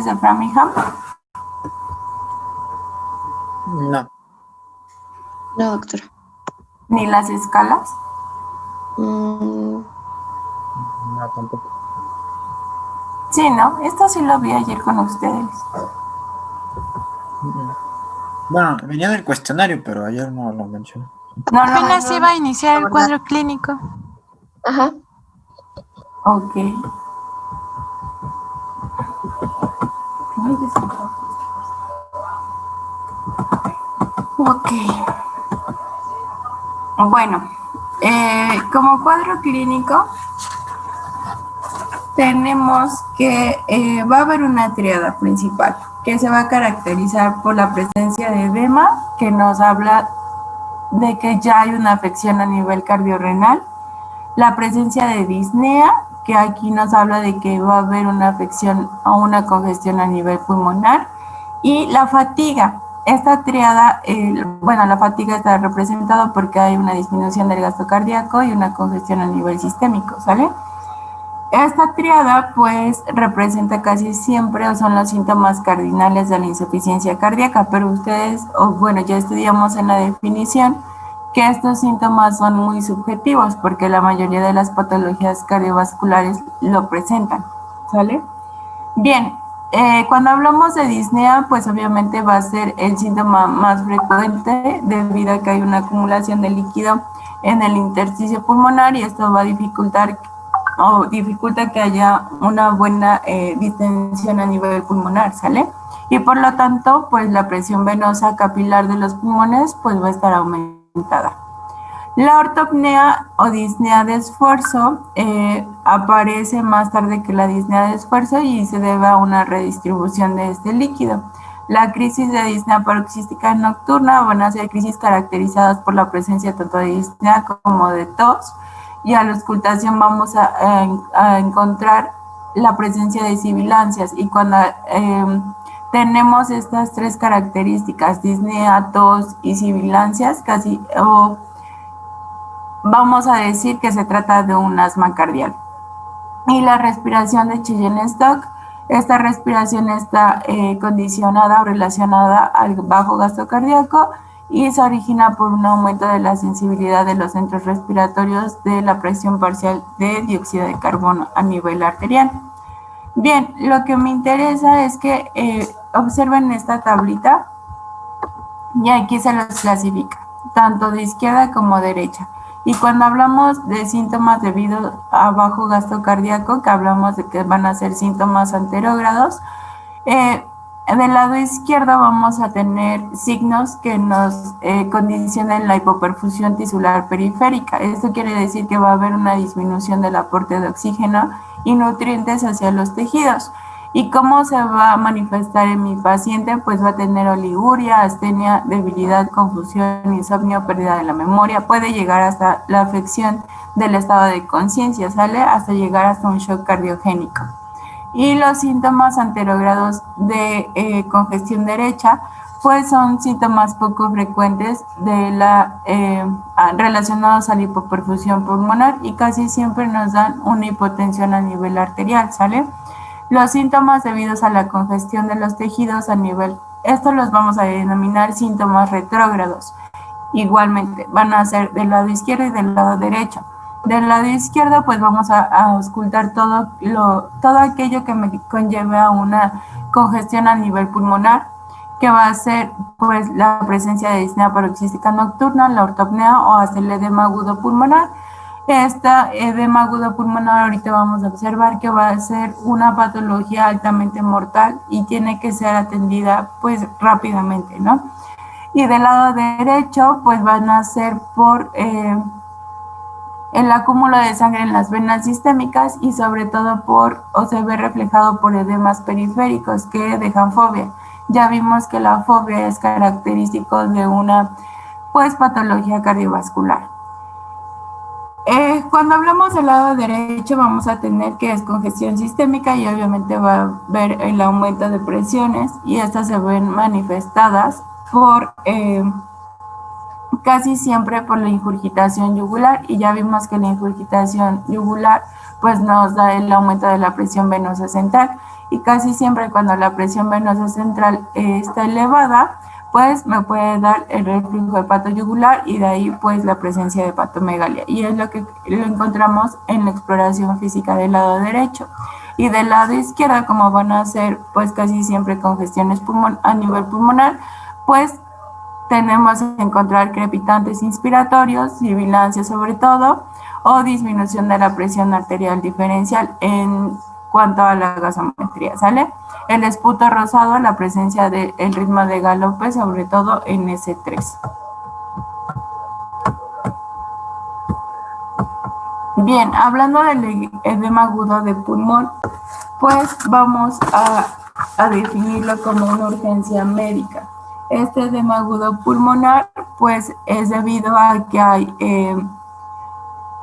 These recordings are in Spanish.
estudios de Framingham? No. No, doctora. ¿Ni las escalas? No, tampoco. Sí, ¿no? Esto sí lo vi ayer con ustedes. Bueno, venía del cuestionario, pero ayer no lo mencioné. No, Apenas iba a iniciar el cuadro clínico. Ajá. Ok. Ok. Bueno, como cuadro clínico tenemos que va a haber una tríada principal que se va a caracterizar por la presencia de edema, que nos habla de que ya hay una afección a nivel cardiorrenal, la presencia de disnea, que aquí nos habla de que va a haber una afección o una congestión a nivel pulmonar, y la fatiga. Esta triada, bueno, la fatiga está representada porque hay una disminución del gasto cardíaco y una congestión a nivel sistémico, ¿sale? Esta triada, pues, representa casi siempre o son los síntomas cardinales de la insuficiencia cardíaca, pero ustedes, o bueno, ya estudiamos en la definición que estos síntomas son muy subjetivos porque la mayoría de las patologías cardiovasculares lo presentan, ¿sale? Bien, cuando hablamos de disnea, pues obviamente va a ser el síntoma más frecuente debido a que hay una acumulación de líquido en el intersticio pulmonar y esto va a dificultar o dificulta que haya una buena distensión a nivel pulmonar, ¿sale? Y por lo tanto, pues la presión venosa capilar de los pulmones pues va a estar aumentada. La ortopnea o disnea de esfuerzo aparece más tarde que la disnea de esfuerzo y se debe a una redistribución de este líquido. La crisis de disnea paroxística nocturna van a ser crisis caracterizadas por la presencia tanto de disnea como de tos, y a la auscultación vamos a encontrar la presencia de sibilancias, y cuando tenemos estas tres características, disnea, tos y sibilancias, casi vamos a decir que se trata de un asma cardial. Y la respiración de Cheyenne-Stokes, esta respiración está condicionada o relacionada al bajo gasto cardíaco y se origina por un aumento de la sensibilidad de los centros respiratorios de la presión parcial de dióxido de carbono a nivel arterial. Bien, lo que me interesa es que observen esta tablita y aquí se los clasifica, tanto de izquierda como derecha. Y cuando hablamos de síntomas debido a bajo gasto cardíaco, que hablamos de que van a ser síntomas anterógrados, del lado izquierdo vamos a tener signos que nos condicionan la hipoperfusión tisular periférica. Esto quiere decir que va a haber una disminución del aporte de oxígeno y nutrientes hacia los tejidos. ¿Y cómo se va a manifestar en mi paciente? Pues va a tener oliguria, astenia, debilidad, confusión, insomnio, pérdida de la memoria. Puede llegar hasta la afección del estado de conciencia, ¿sale? Hasta llegar hasta un shock cardiogénico. Y los síntomas anterógrados de congestión derecha, pues son síntomas poco frecuentes de relacionados a la hipoperfusión pulmonar y casi siempre nos dan una hipotensión a nivel arterial, ¿sale? Los síntomas debidos a la congestión de los tejidos a nivel, estos los vamos a denominar síntomas retrógrados. Igualmente, van a ser del lado izquierdo y del lado derecho. Del lado izquierdo, pues vamos a auscultar todo aquello que me conlleve a una congestión a nivel pulmonar, que va a ser pues la presencia de disnea paroxística nocturna, la ortopnea o hasta el edema agudo pulmonar. Esta edema agudo pulmonar ahorita vamos a observar que va a ser una patología altamente mortal y tiene que ser atendida pues rápidamente, ¿no? Y del lado derecho pues van a ser por el acúmulo de sangre en las venas sistémicas y sobre todo o se ve reflejado por edemas periféricos que dejan fobia. Ya vimos que la fobia es característico de una pues patología cardiovascular. Cuando hablamos del lado derecho vamos a tener que es congestión sistémica y obviamente va a haber el aumento de presiones y estas se ven manifestadas por casi siempre por la ingurgitación yugular, y ya vimos que la ingurgitación yugular pues nos da el aumento de la presión venosa central y casi siempre cuando la presión venosa central está elevada, pues me puede dar el reflujo hepatoyugular y de ahí pues la presencia de hepatomegalia. Y es lo que lo encontramos en la exploración física del lado derecho. Y del lado izquierdo, como van a ser pues casi siempre congestiones a nivel pulmonar, pues tenemos que encontrar crepitantes inspiratorios, sibilancia sobre todo, o disminución de la presión arterial diferencial en cuanto a la gasometría, ¿sale? El esputo rosado, la presencia del ritmo de galope, sobre todo en S3. Bien, hablando del edema agudo de pulmón, pues vamos a definirlo como una urgencia médica. Este edema agudo pulmonar, pues es debido a que hay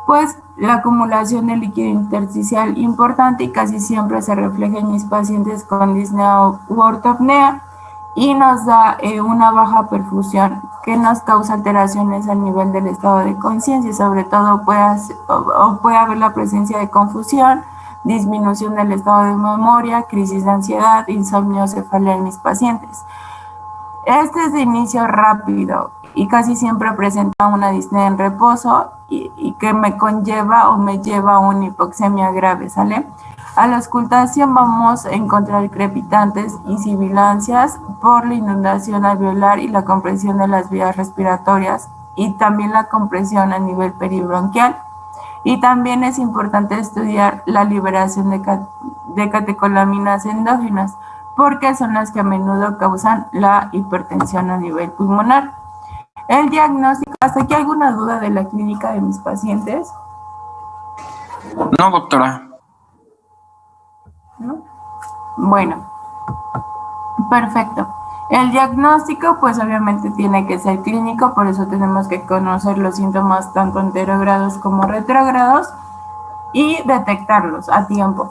pues la acumulación de líquido intersticial importante y casi siempre se refleja en mis pacientes con disnea u ortopnea y nos da una baja perfusión que nos causa alteraciones al nivel del estado de conciencia, sobre todo puede haber la presencia de confusión, disminución del estado de memoria, crisis de ansiedad, insomnio, cefalea en mis pacientes. Este es de inicio rápido y casi siempre presenta una disnea en reposo y que me conlleva o me lleva a una hipoxemia grave, ¿sale? A la auscultación vamos a encontrar crepitantes y sibilancias por la inundación alveolar y la compresión de las vías respiratorias y también la compresión a nivel peribronquial. Y también es importante estudiar la liberación de catecolaminas endógenas, porque son las que a menudo causan la hipertensión a nivel pulmonar. El diagnóstico, ¿hasta aquí alguna duda de la clínica de mis pacientes? No, doctora. ¿No? Bueno, perfecto. El diagnóstico, pues obviamente tiene que ser clínico, por eso tenemos que conocer los síntomas tanto anterógrados como retrógrados y detectarlos a tiempo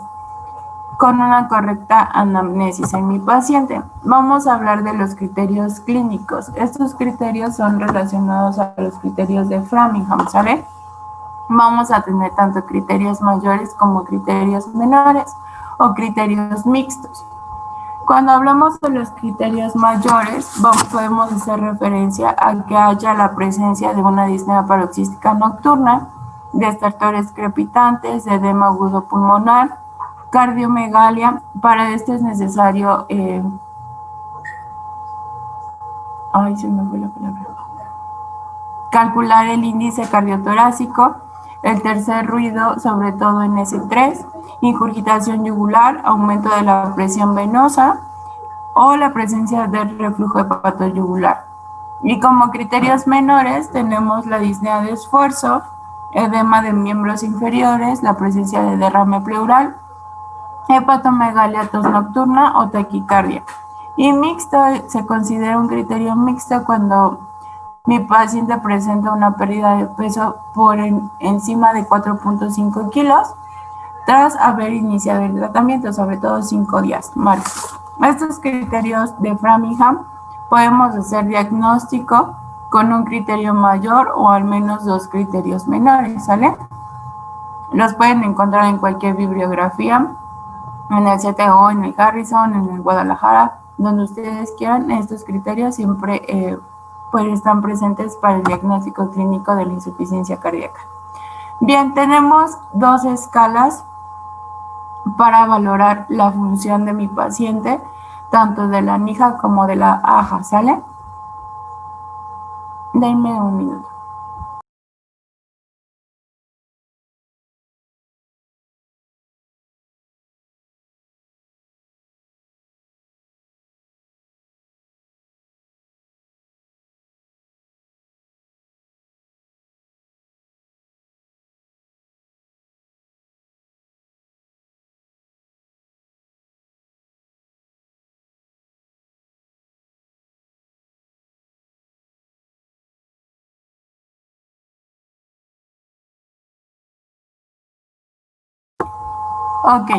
con una correcta anamnesis en mi paciente. Vamos a hablar de los criterios clínicos. Estos criterios son relacionados a los criterios de Framingham, ¿sale? Vamos a tener tanto criterios mayores como criterios menores o criterios mixtos. Cuando hablamos de los criterios mayores, podemos hacer referencia a que haya la presencia de una disnea paroxística nocturna, de estertores crepitantes, de edema agudo pulmonar, cardiomegalia. Para esto es necesario se me fue la palabra. Calcular el índice cardiotorácico, el tercer ruido, sobre todo en S3, ingurgitación yugular, aumento de la presión venosa o la presencia del reflujo hepatoyugular. Y como criterios menores tenemos la disnea de esfuerzo, edema de miembros inferiores, la presencia de derrame pleural, hepatomegalia, tos nocturna o taquicardia. Y mixto, se considera un criterio mixto cuando mi paciente presenta una pérdida de peso por encima de 4.5 kilos tras haber iniciado el tratamiento, sobre todo 5 días. Vale. Estos criterios de Framingham podemos hacer diagnóstico con un criterio mayor o al menos 2 criterios menores, ¿sale? Los pueden encontrar en cualquier bibliografía, en el CTO, en el Harrison, en el Guadalajara, donde ustedes quieran. Estos criterios siempre pues están presentes para el diagnóstico clínico de la insuficiencia cardíaca. Bien, tenemos 2 escalas para valorar la función de mi paciente, tanto de la NIJA como de la AJA, ¿sale? Denme un minuto. Ok.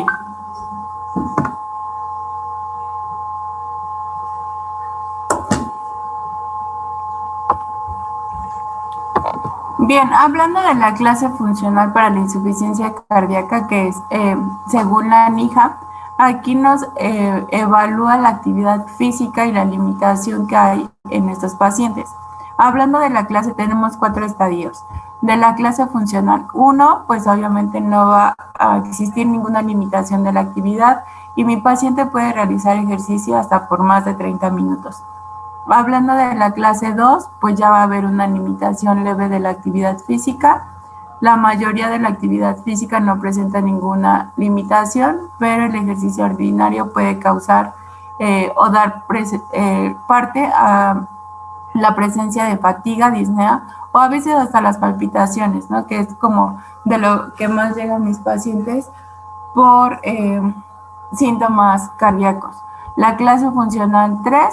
Bien, hablando de la clase funcional para la insuficiencia cardíaca, que es según la NIJA, Aquí nos evalúa la actividad física y la limitación que hay en estos pacientes. Hablando de la clase, tenemos 4 estadios. De la clase funcional 1, pues obviamente no va a existir ninguna limitación de la actividad y mi paciente puede realizar ejercicio hasta por más de 30 minutos. Hablando de la clase 2, pues ya va a haber una limitación leve de la actividad física. La mayoría de la actividad física no presenta ninguna limitación, pero el ejercicio ordinario puede causar o dar parte a la presencia de fatiga, disnea o a veces hasta las palpitaciones, ¿no? Que es como de lo que más llegan mis pacientes por síntomas cardíacos. La clase funcional 3,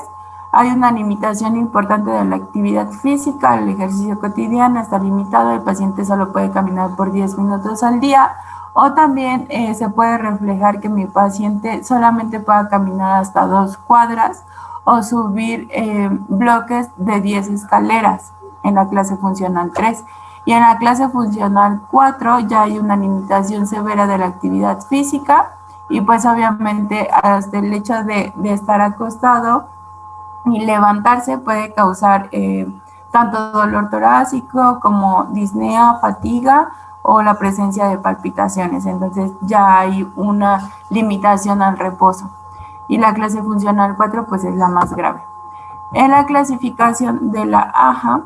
hay una limitación importante de la actividad física, el ejercicio cotidiano está limitado, el paciente solo puede caminar por 10 minutos al día, o también se puede reflejar que mi paciente solamente pueda caminar hasta 2 cuadras o subir bloques de 10 escaleras en la clase funcional 3. Y en la clase funcional 4 ya hay una limitación severa de la actividad física y pues obviamente hasta el hecho de estar acostado y levantarse puede causar tanto dolor torácico como disnea, fatiga o la presencia de palpitaciones. Entonces ya hay una limitación al reposo. Y la clase funcional 4 pues es la más grave. En la clasificación de la AHA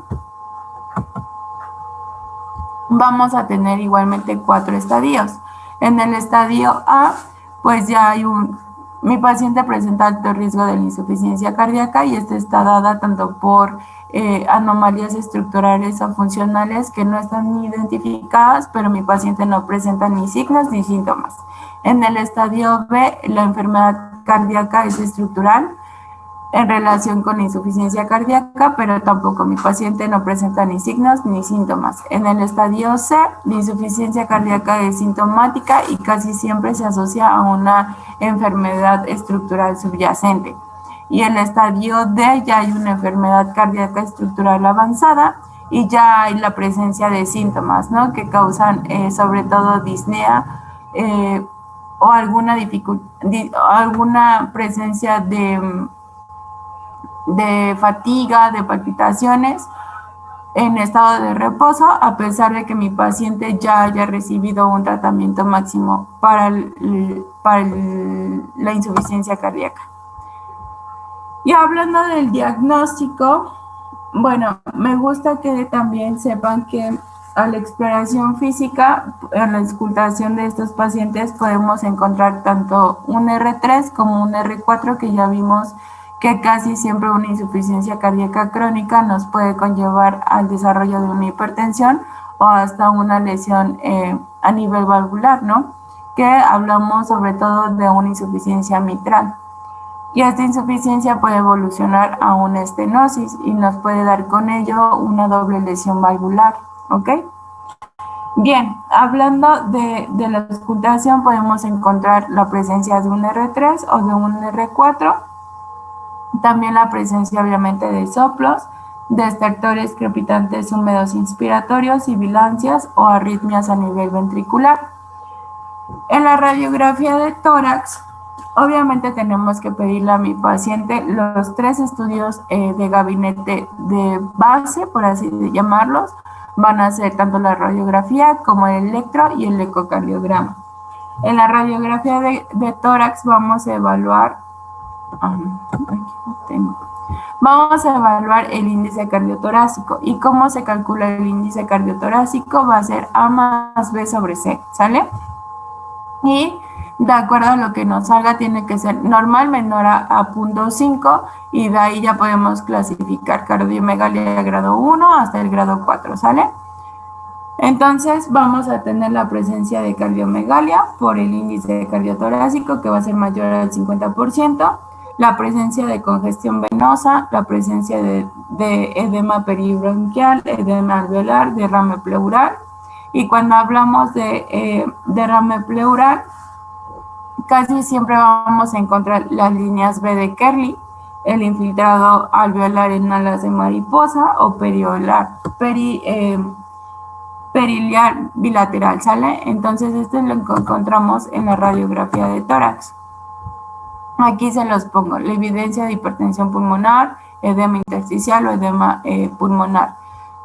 vamos a tener igualmente 4 estadios. En el estadio A pues ya hay mi paciente presenta alto riesgo de la insuficiencia cardíaca y esta está dada tanto por anomalías estructurales o funcionales que no están identificadas, pero mi paciente no presenta ni signos ni síntomas. En el estadio B, la enfermedad cardíaca es estructural en relación con la insuficiencia cardíaca, pero tampoco mi paciente no presenta ni signos ni síntomas. En el estadio C, la insuficiencia cardíaca es sintomática y casi siempre se asocia a una enfermedad estructural subyacente. Y en el estadio D ya hay una enfermedad cardíaca estructural avanzada y ya hay la presencia de síntomas, ¿no? Que causan sobre todo disnea o alguna presencia de fatiga, de palpitaciones en estado de reposo, a pesar de que mi paciente ya haya recibido un tratamiento máximo para la insuficiencia cardíaca. Y hablando del diagnóstico, bueno, me gusta que también sepan que a la exploración física, en la auscultación de estos pacientes podemos encontrar tanto un R3 como un R4 que ya vimos que casi siempre una insuficiencia cardíaca crónica nos puede conllevar al desarrollo de una hipertensión o hasta una lesión a nivel valvular, ¿no? Que hablamos sobre todo de una insuficiencia mitral. Y esta insuficiencia puede evolucionar a una estenosis y nos puede dar con ello una doble lesión valvular, ¿ok? Bien, hablando de la auscultación podemos encontrar la presencia de un R3 o de un R4, también la presencia obviamente de soplos, de estertores crepitantes húmedos inspiratorios, sibilancias o arritmias a nivel ventricular. En la radiografía de tórax, obviamente tenemos que pedirle a mi paciente los 3 estudios de gabinete de base, por así llamarlos. Van a ser tanto la radiografía como el electro y el ecocardiograma. En la radiografía de tórax vamos a evaluar Vamos a evaluar el índice cardiotorácico. ¿Y cómo se calcula el índice cardiotorácico? Va a ser A más B sobre C, ¿sale? Y de acuerdo a lo que nos salga, tiene que ser normal menor a 0.5 y de ahí ya podemos clasificar cardiomegalia de grado 1 hasta el grado 4, ¿sale? Entonces vamos a tener la presencia de cardiomegalia por el índice cardiotorácico que va a ser mayor al 50%, la presencia de congestión venosa, la presencia de edema peribronquial, edema alveolar, derrame pleural. Y cuando hablamos de derrame pleural, casi siempre vamos a encontrar las líneas B de Kerley, el infiltrado alveolar en alas de mariposa o periliar bilateral, ¿sale? Entonces esto lo encontramos en la radiografía de tórax. Aquí se los pongo. La evidencia de hipertensión pulmonar, edema intersticial o edema pulmonar.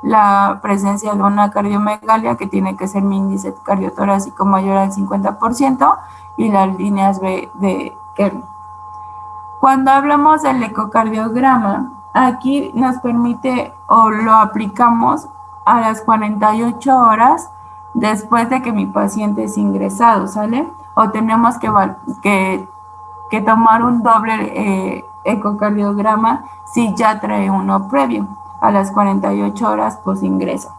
La presencia de una cardiomegalia, que tiene que ser mi índice cardiotorácico mayor al 50%, y las líneas B de Kern. Cuando hablamos del ecocardiograma, aquí nos permite o lo aplicamos a las 48 horas después de que mi paciente es ingresado, ¿sale? O tenemos que tomar un doble ecocardiograma si ya trae uno previo a las 48 horas post ingreso.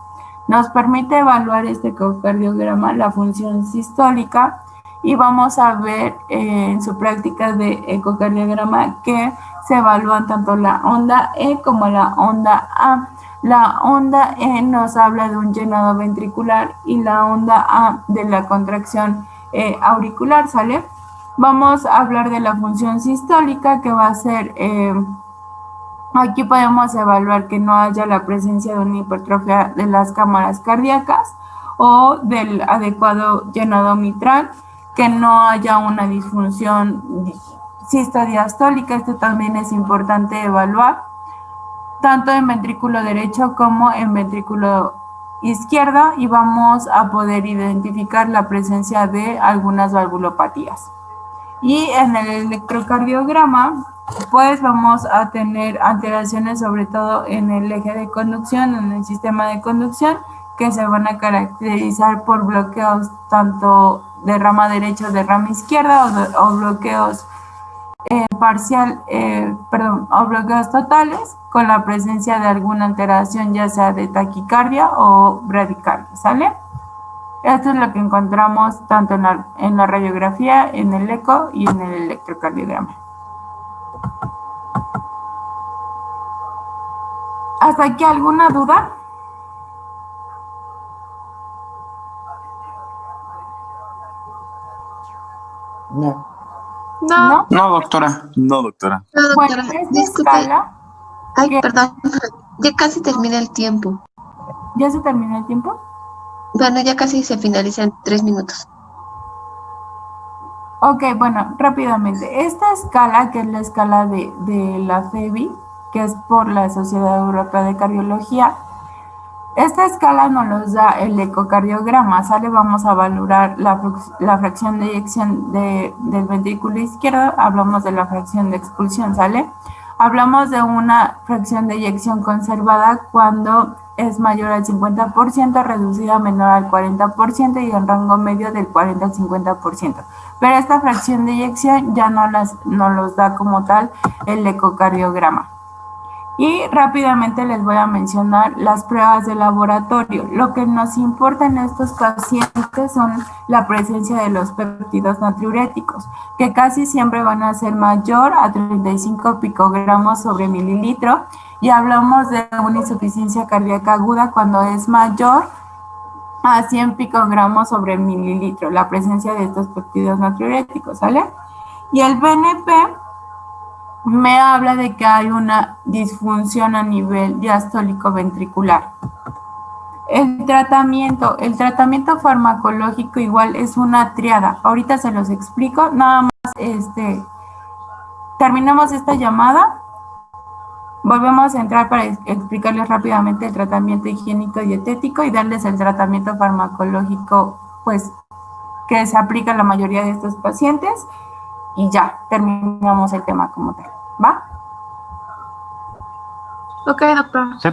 Nos permite evaluar este ecocardiograma la función sistólica y vamos a ver en su práctica de ecocardiograma que se evalúan tanto la onda E como la onda A. La onda E nos habla de un llenado ventricular y la onda A de la contracción auricular, ¿sale? Vamos a hablar de la función sistólica, que va a ser, aquí podemos evaluar que no haya la presencia de una hipertrofia de las cámaras cardíacas o del adecuado llenado mitral, que no haya una disfunción sistodiastólica. Esto también es importante evaluar, tanto en ventrículo derecho como en ventrículo izquierdo, y vamos a poder identificar la presencia de algunas valvulopatías. Y en el electrocardiograma, pues vamos a tener alteraciones sobre todo en el eje de conducción, en el sistema de conducción, que se van a caracterizar por bloqueos tanto de rama derecha o de rama izquierda, o bloqueos o bloqueos totales, con la presencia de alguna alteración, ya sea de taquicardia o bradicardia, ¿sale? Esto es lo que encontramos tanto en la radiografía, en el eco y en el electrocardiograma. ¿Hasta aquí alguna duda? No. No. No, doctora. No, doctora. No, Bueno, doctora, esta disculpe. escala, Ay, ¿qué? perdón. Ya casi termina el tiempo. ¿Ya se terminó el tiempo? Bueno, ya casi se finaliza en 3 minutos. Ok, bueno, rápidamente. Esta escala, que es la escala de la FEBI, que es por la Sociedad Europea de Cardiología, esta escala nos los da el ecocardiograma, ¿sale? Vamos a valorar la fracción de eyección del ventrículo izquierdo, hablamos de la fracción de expulsión, ¿sale? Hablamos de una fracción de eyección conservada cuando es mayor al 50%, reducida menor al 40% y en rango medio del 40 al 50%. Pero esta fracción de eyección ya no los da como tal el ecocardiograma. Y rápidamente les voy a mencionar las pruebas de laboratorio. Lo que nos importa en estos pacientes son la presencia de los péptidos natriuréticos, que casi siempre van a ser mayor a 35 picogramos sobre mililitro, y hablamos de una insuficiencia cardíaca aguda cuando es mayor a 100 picogramos sobre mililitro, la presencia de estos péptidos natriuréticos, ¿sale? Y el BNP me habla de que hay una disfunción a nivel diastólico ventricular. El tratamiento farmacológico igual es una triada. Ahorita se los explico. Nada más terminamos esta llamada. Volvemos a entrar para explicarles rápidamente el tratamiento higiénico y dietético y darles el tratamiento farmacológico, pues, que se aplica a la mayoría de estos pacientes, y ya terminamos el tema como tal. ¿Va? Ok, doctor. Sí.